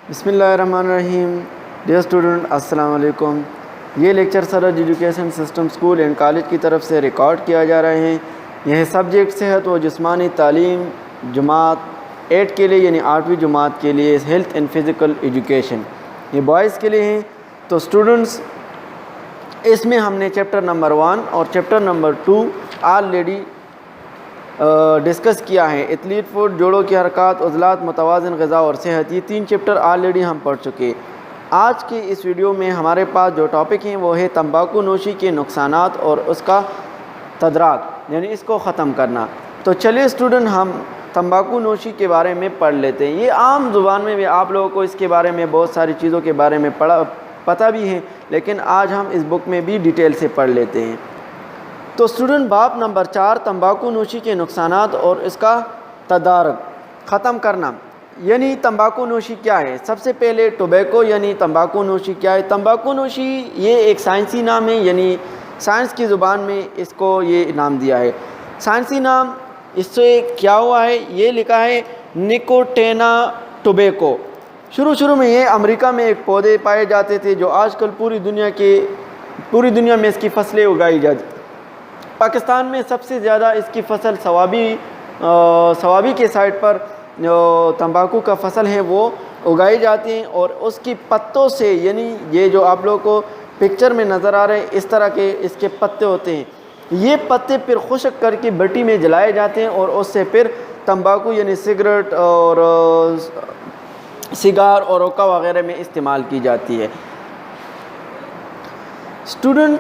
بسم اللہ الرحمن الرحیم. ڈیئر اسٹوڈنٹ السلام علیکم. یہ lecture surge education system school and college کی طرف سے ریکارڈ کیا جا رہے ہیں. یہ سبجیکٹ صحت و جسمانی تعلیم جماعت 8 کے لیے یعنی 8ویں جماعت کے لیے ہیلتھ اینڈ فزیکل ایجوکیشن. یہ بوائز کے لیے ہیں. تو اسٹوڈنٹس اس میں ہم نے چیپٹر نمبر 1 اور چیپٹر نمبر 2 آلریڈی ڈسکس کیا ہے. ایتھلیٹ فوڈ، جوڑوں کی حرکات، عضلات، متوازن غذا اور صحت، یہ 3 چیپٹر آلریڈی ہم پڑھ چکے. آج کی اس ویڈیو میں ہمارے پاس جو ٹاپک ہیں وہ ہے تمباکو نوشی کے نقصانات اور اس کا تدارک یعنی اس کو ختم کرنا. تو چلیے اسٹوڈنٹ ہم تمباکو نوشی کے بارے میں پڑھ لیتے ہیں. یہ عام زبان میں بھی آپ لوگوں کو اس کے بارے میں بہت ساری چیزوں کے بارے میں پتہ بھی ہے، لیکن آج ہم اس بک میں بھی ڈیٹیل سے پڑھ لیتے ہیں. تو اسٹوڈنٹ باب نمبر 4 تمباکو نوشی کے نقصانات اور اس کا تدارک ختم کرنا. یعنی تمباکو نوشی کیا ہے؟ سب سے پہلے ٹوبیکو یعنی تمباکو نوشی کیا ہے؟ تمباکو نوشی یہ ایک سائنسی نام ہے، یعنی سائنس کی زبان میں اس کو یہ نام دیا ہے. سائنسی نام اس سے کیا ہوا ہے؟ یہ لکھا ہے نکوٹینا ٹوبیکو. شروع میں یہ امریکہ میں ایک پودے پائے جاتے تھے جو آج کل پوری دنیا میں اس کی فصلیں اگائی جاتی. پاکستان میں سب سے زیادہ اس کی فصل سوابی کے سائٹ پر جو تمباکو کا فصل ہے وہ اگائی جاتی ہیں، اور اس کی پتوں سے یعنی یہ جو آپ لوگوں کو پکچر میں نظر آ رہے ہیں اس طرح کے اس کے پتے ہوتے ہیں. یہ پتے پھر خشک کر کے بٹی میں جلائے جاتے ہیں اور اس سے پھر تمباکو یعنی سگریٹ اور سگار اور ہوکا وغیرہ میں استعمال کی جاتی ہے. اسٹوڈنٹ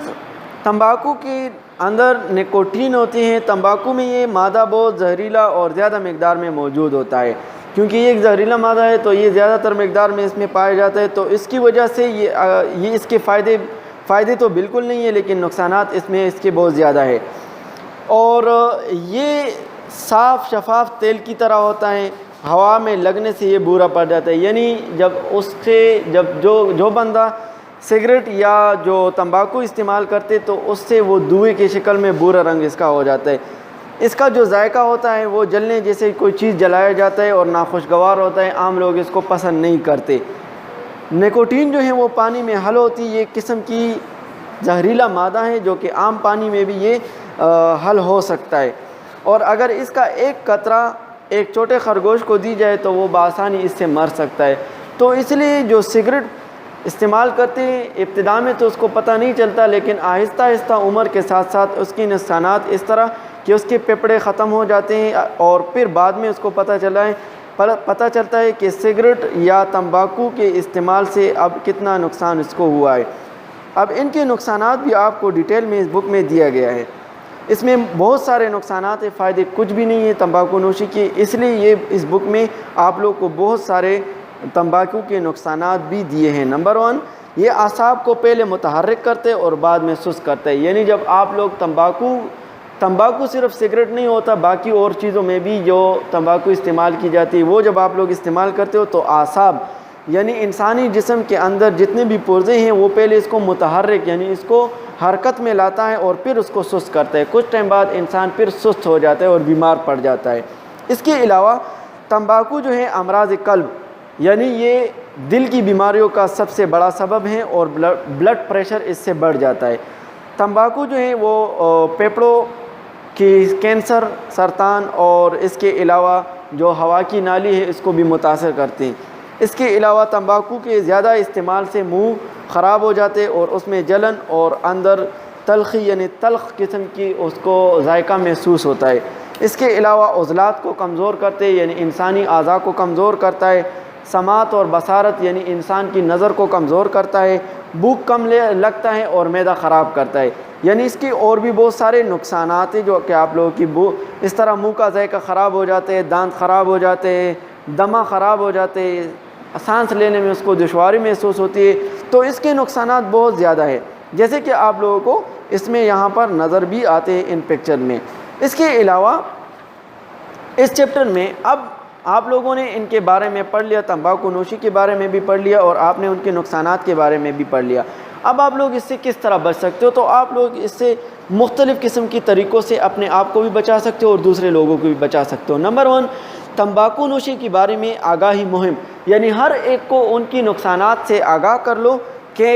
تمباکو کے اندر نکوٹین ہوتی ہیں. تمباکو میں یہ مادہ بہت زہریلا اور زیادہ مقدار میں موجود ہوتا ہے. کیونکہ یہ ایک زہریلا مادہ ہے تو یہ زیادہ تر مقدار میں اس میں پایا جاتا ہے، تو اس کی وجہ سے یہ اس کے فائدے تو بالکل نہیں ہے، لیکن نقصانات اس میں اس کے بہت زیادہ ہے. اور یہ صاف شفاف تیل کی طرح ہوتا ہے. ہوا میں لگنے سے یہ بھورا پڑ جاتا ہے. یعنی جب جو بندہ سگریٹ یا جو تمباکو استعمال کرتے تو اس سے وہ دھوئے کی شکل میں بھورا رنگ اس کا ہو جاتا ہے. اس کا جو ذائقہ ہوتا ہے وہ جلنے جیسے کوئی چیز جلایا جاتا ہے اور ناخوشگوار ہوتا ہے. عام لوگ اس کو پسند نہیں کرتے. نکوٹین جو ہے وہ پانی میں حل ہوتی ہے. یہ قسم کی زہریلا مادہ ہے جو کہ عام پانی میں بھی یہ حل ہو سکتا ہے، اور اگر اس کا ایک قطرہ ایک چھوٹے خرگوش کو دی جائے تو وہ بآسانی اس سے مر سکتا ہے. تو اس لیے جو سگریٹ استعمال کرتے ہیں ابتدا میں تو اس کو پتہ نہیں چلتا، لیکن آہستہ آہستہ عمر کے ساتھ ساتھ اس کی نقصانات اس طرح کہ اس کے پھیپھڑے ختم ہو جاتے ہیں، اور پھر بعد میں اس کو پتہ چلتا ہے کہ سگریٹ یا تمباکو کے استعمال سے اب کتنا نقصان اس کو ہوا ہے. اب ان کے نقصانات بھی آپ کو ڈیٹیل میں اس بک میں دیا گیا ہے. اس میں بہت سارے نقصانات ہیں، فائدے کچھ بھی نہیں ہیں تمباکو نوشی کے. اس لیے یہ اس بک میں آپ لوگ کو بہت سارے تمباکو کے نقصانات بھی دیے ہیں. نمبر 1، یہ اعصاب کو پہلے متحرک کرتے اور بعد میں سست کرتے. یعنی جب آپ لوگ تمباکو صرف سگریٹ نہیں ہوتا، باقی اور چیزوں میں بھی جو تمباکو استعمال کی جاتی ہے وہ جب آپ لوگ استعمال کرتے ہو تو اعصاب یعنی انسانی جسم کے اندر جتنے بھی پرزے ہیں وہ پہلے اس کو متحرک یعنی اس کو حرکت میں لاتا ہے اور پھر اس کو سست کرتا ہے. کچھ ٹائم بعد انسان پھر سست ہو جاتا ہے اور بیمار پڑ جاتا ہے. اس کے علاوہ تمباکو جو ہے امراض قلب یعنی یہ دل کی بیماریوں کا سب سے بڑا سبب ہے، اور بلڈ پریشر اس سے بڑھ جاتا ہے. تمباکو جو ہے وہ پھیپھڑوں کی کینسر، سرطان اور اس کے علاوہ جو ہوا کی نالی ہے اس کو بھی متاثر کرتے ہیں. اس کے علاوہ تمباکو کے زیادہ استعمال سے منہ خراب ہو جاتے اور اس میں جلن اور اندر تلخی یعنی تلخ قسم کی اس کو ذائقہ محسوس ہوتا ہے. اس کے علاوہ عضلات کو کمزور کرتے یعنی انسانی اعضاء کو کمزور کرتا ہے. سماعت اور بصارت یعنی انسان کی نظر کو کمزور کرتا ہے. بھوک کم لگتا ہے اور معدہ خراب کرتا ہے. یعنی اس کے اور بھی بہت سارے نقصانات ہیں جو کہ آپ لوگوں کی اس طرح منہ کا ذائقہ خراب ہو جاتے ہیں، دانت خراب ہو جاتے ہیں، دمہ خراب ہو جاتے ہیں، سانس لینے میں اس کو دشواری محسوس ہوتی ہے. تو اس کے نقصانات بہت زیادہ ہے، جیسے کہ آپ لوگوں کو اس میں یہاں پر نظر بھی آتے ہیں ان پکچر میں. اس کے علاوہ اس چیپٹر میں اب آپ لوگوں نے ان کے بارے میں پڑھ لیا، تمباکو نوشی کے بارے میں بھی پڑھ لیا اور آپ نے ان کے نقصانات کے بارے میں بھی پڑھ لیا. اب آپ لوگ اس سے کس طرح بچ سکتے ہو؟ تو آپ لوگ اس سے مختلف قسم کی طریقوں سے اپنے آپ کو بھی بچا سکتے ہو اور دوسرے لوگوں کو بھی بچا سکتے ہو۔ نمبر 1، تمباکو نوشی کے بارے میں آگاہی مہم، یعنی ہر ایک کو ان کی نقصانات سے آگاہ کر لو کہ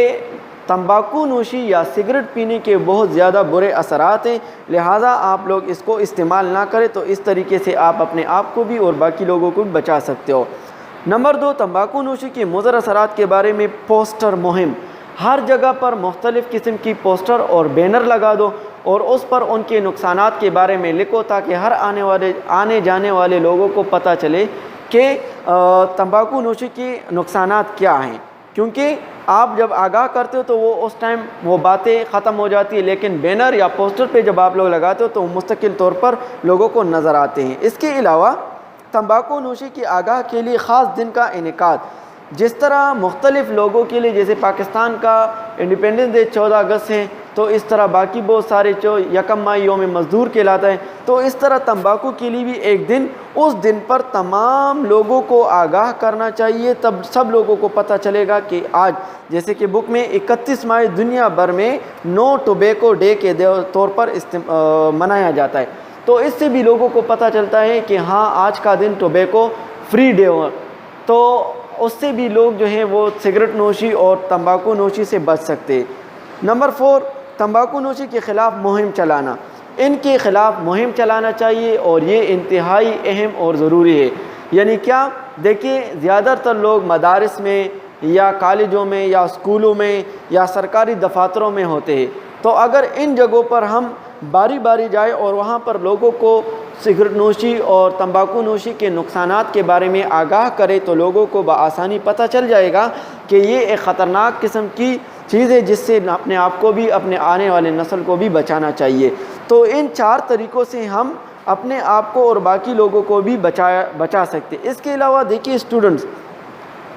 تمباکو نوشی یا سگریٹ پینے کے بہت زیادہ برے اثرات ہیں، لہٰذا آپ لوگ اس کو استعمال نہ کریں، تو اس طریقے سے آپ اپنے آپ کو بھی اور باقی لوگوں کو بھی بچا سکتے ہو۔ نمبر 2، تمباکو نوشی کے مضر اثرات کے بارے میں پوسٹر مہم، ہر جگہ پر مختلف قسم کی پوسٹر اور بینر لگا دو اور اس پر ان کے نقصانات کے بارے میں لکھو تاکہ ہر آنے جانے والے لوگوں کو پتہ چلے کہ تمباکو نوشی کے نقصانات کیا ہیں، کیونکہ آپ جب آگاہ کرتے ہو تو وہ اس ٹائم وہ باتیں ختم ہو جاتی ہیں، لیکن بینر یا پوسٹر پہ جب آپ لوگ لگاتے ہو تو مستقل طور پر لوگوں کو نظر آتے ہیں۔ اس کے علاوہ تمباکو نوشی کی آگاہ کے لیے خاص دن کا انعقاد، جس طرح مختلف لوگوں کے لیے جیسے پاکستان کا انڈیپینڈنس ڈے 14 اگست ہے، تو اس طرح باقی بہت سارے 1 مئی یوم مزدور کہلاتا ہے، تو اس طرح تمباکو کے لیے بھی ایک دن، اس دن پر تمام لوگوں کو آگاہ کرنا چاہیے، تب سب لوگوں کو پتہ چلے گا کہ آج جیسے کہ بک میں 31 مئی دنیا بھر میں نو ٹوبیکو ڈے کے طور پر منایا جاتا ہے، تو اس سے بھی لوگوں کو پتہ چلتا ہے کہ ہاں آج کا دن ٹوبیکو فری ڈے ہو، تو اس سے بھی لوگ جو ہیں وہ سگریٹ نوشی اور تمباکو نوشی سے بچ سکتے۔ نمبر 4، تمباکو نوشی کے خلاف مہم چلانا، ان کے خلاف مہم چلانا چاہیے اور یہ انتہائی اہم اور ضروری ہے۔ یعنی کیا؟ دیکھیے زیادہ تر لوگ مدارس میں یا کالجوں میں یا اسکولوں میں یا سرکاری دفاتروں میں ہوتے ہیں، تو اگر ان جگہوں پر ہم باری باری جائے اور وہاں پر لوگوں کو سگریٹ نوشی اور تمباکو نوشی کے نقصانات کے بارے میں آگاہ کرے تو لوگوں کو بآسانی پتہ چل جائے گا کہ یہ ایک خطرناک قسم کی چیز ہے جس سے اپنے آپ کو بھی اپنے آنے والے نسل کو بھی بچانا چاہیے۔ تو ان 4 طریقوں سے ہم اپنے آپ کو اور باقی لوگوں کو بھی بچا سکتے۔ اس کے علاوہ دیکھیے اسٹوڈنٹس،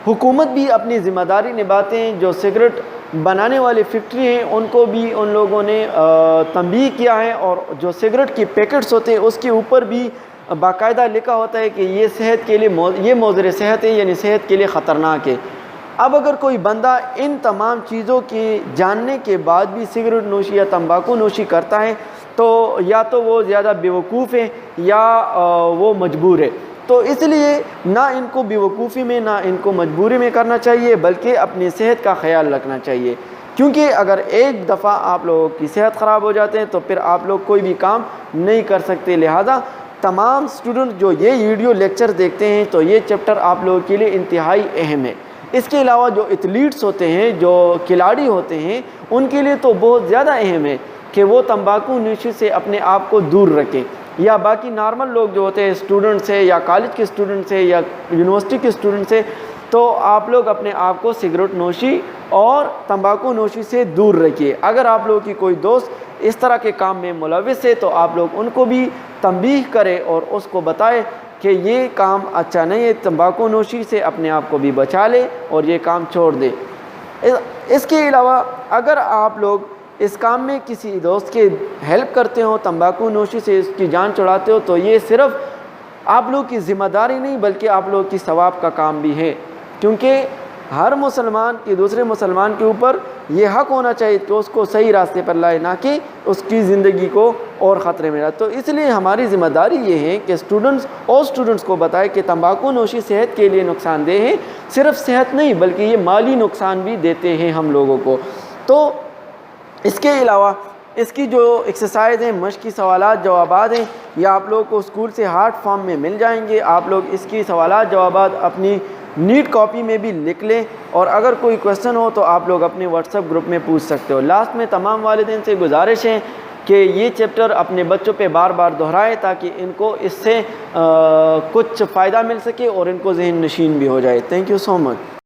حکومت بھی اپنی ذمہ داری نبھاتے ہیں، جو سگریٹ بنانے والے فیکٹری ہیں ان کو بھی ان لوگوں نے تنبیہ کیا ہے، اور جو سگریٹ کی پیکٹس ہوتے ہیں اس کے اوپر بھی باقاعدہ لکھا ہوتا ہے کہ یہ صحت کے لیے یہ مضر صحت ہے، یعنی صحت کے لیے خطرناک ہے۔ اب اگر کوئی بندہ ان تمام چیزوں کی جاننے کے بعد بھی سگریٹ نوشی یا تمباکو نوشی کرتا ہے تو یا تو وہ زیادہ بیوقوف ہے یا وہ مجبور ہے، تو اس لیے نہ ان کو بیوقوفی میں نہ ان کو مجبوری میں کرنا چاہیے، بلکہ اپنی صحت کا خیال رکھنا چاہیے، کیونکہ اگر ایک دفعہ آپ لوگوں کی صحت خراب ہو جاتے ہیں تو پھر آپ لوگ کوئی بھی کام نہیں کر سکتے۔ لہذا تمام اسٹوڈنٹ جو یہ ویڈیو لیکچر دیکھتے ہیں تو یہ چیپٹر آپ لوگوں کے لیے انتہائی اہم ہے۔ اس کے علاوہ جو ایتھلیٹس ہوتے ہیں، جو کھلاڑی ہوتے ہیں، ان کے لیے تو بہت زیادہ اہم ہے کہ وہ تمباکو نوشی سے اپنے آپ کو دور رکھیں، یا باقی نارمل لوگ جو ہوتے ہیں اسٹوڈنٹس ہیں یا کالج کے اسٹوڈنٹس ہیں یا یونیورسٹی کے اسٹوڈنٹس ہیں، تو آپ لوگ اپنے آپ کو سگریٹ نوشی اور تمباکو نوشی سے دور رکھیے۔ اگر آپ لوگوں کی کوئی دوست اس طرح کے کام میں ملوث ہے تو آپ لوگ ان کو بھی تنبیہ کریں اور اس کو بتائیں کہ یہ کام اچھا نہیں ہے، تمباکو نوشی سے اپنے آپ کو بھی بچا لے اور یہ کام چھوڑ دے۔ اس کے علاوہ اگر آپ لوگ اس کام میں کسی دوست کے ہیلپ کرتے ہو، تمباکو نوشی سے اس کی جان چھڑاتے ہو، تو یہ صرف آپ لوگ کی ذمہ داری نہیں بلکہ آپ لوگ کی ثواب کا کام بھی ہے، کیونکہ ہر مسلمان کے دوسرے مسلمان کے اوپر یہ حق ہونا چاہیے کہ اس کو صحیح راستے پر لائے، نہ کہ اس کی زندگی کو اور خطرے میں لائے۔ تو اس لیے ہماری ذمہ داری یہ ہے کہ اسٹوڈنٹس کو بتائے کہ تمباکو نوشی صحت کے لیے نقصان دہ ہے، صرف صحت نہیں بلکہ یہ مالی نقصان بھی دیتے ہیں ہم لوگوں کو۔ تو اس کے علاوہ اس کی جو ایکسرسائز ہیں، مشقی سوالات جوابات ہیں، یہ آپ لوگوں کو اسکول سے ہارڈ فارم میں مل جائیں گے۔ آپ لوگ اس کی سوالات جوابات اپنی نیٹ کاپی میں بھی لکھ لیں، اور اگر کوئی کویسچن ہو تو آپ لوگ اپنے واٹس ایپ گروپ میں پوچھ سکتے ہو۔ لاسٹ میں تمام والدین سے گزارش ہے کہ یہ چیپٹر اپنے بچوں پہ بار بار دہرائے تاکہ ان کو اس سے کچھ فائدہ مل سکے اور ان کو ذہن نشین بھی ہو جائے۔ Thank you so much.